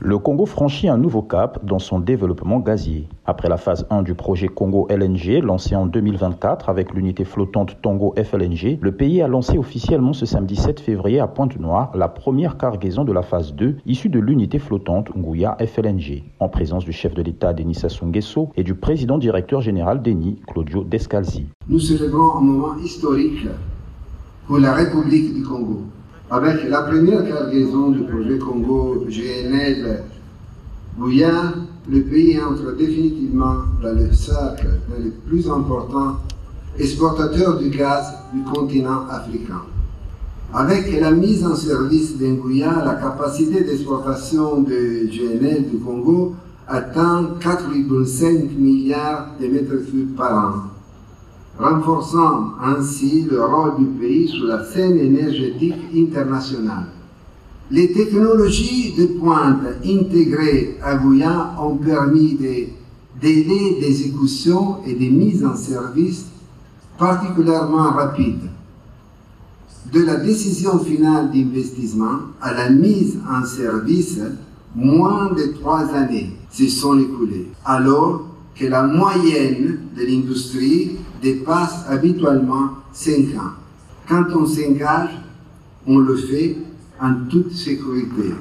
Le Congo franchit un nouveau cap dans son développement gazier. Après la phase 1 du projet Congo LNG, lancé en 2024 avec l'unité flottante Tongo FLNG, le pays a lancé officiellement ce samedi 7 février à Pointe-Noire la première cargaison de la phase 2 issue de l'unité flottante Nguya FLNG, en présence du chef de l'État Denis Sassou Nguesso et du président directeur général d'ENI, Claudio Descalzi. Nous célébrons un moment historique pour la République du Congo. Avec la première cargaison du projet Congo GNL Nguya, le pays entre définitivement dans le cercle des plus importants exportateurs du gaz du continent africain. Avec la mise en service d'Nguya, la capacité d'exportation de GNL du Congo atteint 4,5 milliards de mètres cubes par an, renforçant ainsi le rôle du pays sur la scène énergétique internationale. Les technologies de pointe intégrées à Nguya ont permis des délais d'exécution et de mise en service particulièrement rapides. De la décision finale d'investissement à la mise en service, moins de 3 années se sont écoulées, alors que la moyenne de l'industrie dépasse habituellement 5 ans. Quand on s'engage, on le fait en toute sécurité.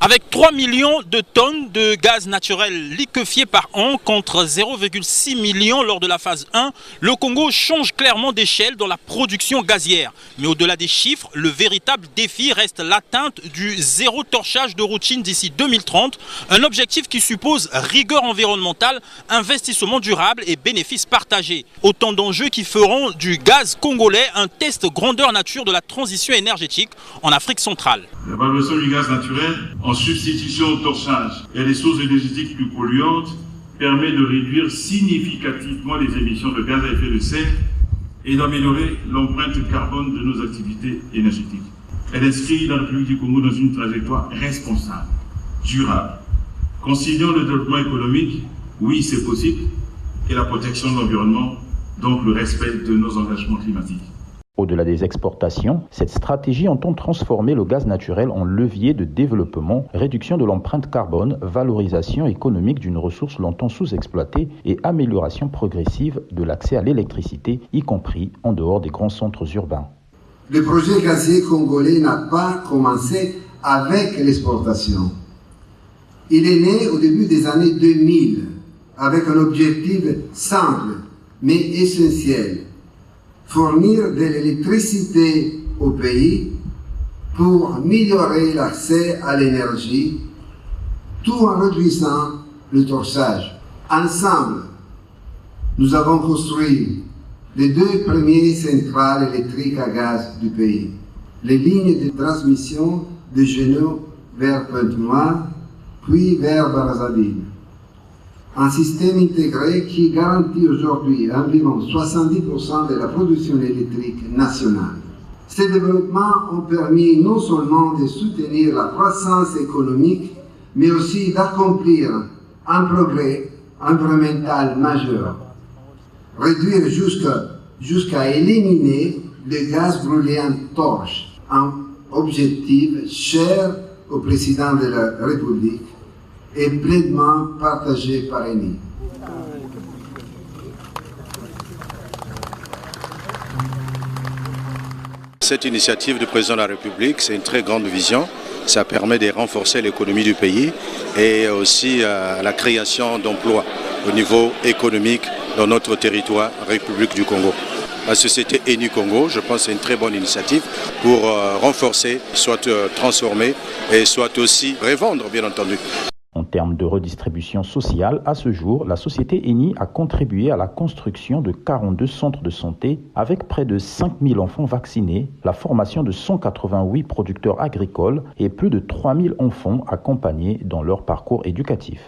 Avec 3 millions de tonnes de gaz naturel liquéfié par an contre 0,6 millions lors de la phase 1, le Congo change clairement d'échelle dans la production gazière. Mais au-delà des chiffres, le véritable défi reste l'atteinte du zéro torchage de routine d'ici 2030, un objectif qui suppose rigueur environnementale, investissement durable et bénéfices partagés. Autant d'enjeux qui feront du gaz congolais un test grandeur nature de la transition énergétique en Afrique centrale. L'évaluation du gaz naturel en substitution au torchage et les sources énergétiques plus polluantes permet de réduire significativement les émissions de gaz à effet de serre et d'améliorer l'empreinte carbone de nos activités énergétiques. Elle inscrit la République du Congo dans une trajectoire responsable, durable, conciliant le développement économique, oui c'est possible, et la protection de l'environnement, donc le respect de nos engagements climatiques. Au-delà des exportations, cette stratégie entend transformer le gaz naturel en levier de développement, réduction de l'empreinte carbone, valorisation économique d'une ressource longtemps sous-exploitée et amélioration progressive de l'accès à l'électricité, y compris en dehors des grands centres urbains. Le projet gazier congolais n'a pas commencé avec l'exportation. Il est né au début des années 2000 avec un objectif simple mais essentiel: fournir de l'électricité au pays pour améliorer l'accès à l'énergie, tout en réduisant le torchage. Ensemble, nous avons construit les 2 premières centrales électriques à gaz du pays, les lignes de transmission de Genève vers Pointe-Noire, puis vers Brazzaville. Un système intégré qui garantit aujourd'hui environ 70% de la production électrique nationale. Ces développements ont permis non seulement de soutenir la croissance économique, mais aussi d'accomplir un progrès environnemental majeur. Réduire jusqu'à éliminer le gaz brûlé en torche, un objectif cher au président de la République et pleinement partagé par ENI. Cette initiative du président de la République, c'est une très grande vision. Ça permet de renforcer l'économie du pays et aussi la création d'emplois au niveau économique dans notre territoire, République du Congo. La société ENI Congo, je pense que c'est une très bonne initiative pour renforcer, soit transformer et soit aussi revendre, bien entendu. En termes de redistribution sociale, à ce jour, la société ENI a contribué à la construction de 42 centres de santé avec près de 5000 enfants vaccinés, la formation de 188 producteurs agricoles et plus de 3000 enfants accompagnés dans leur parcours éducatif.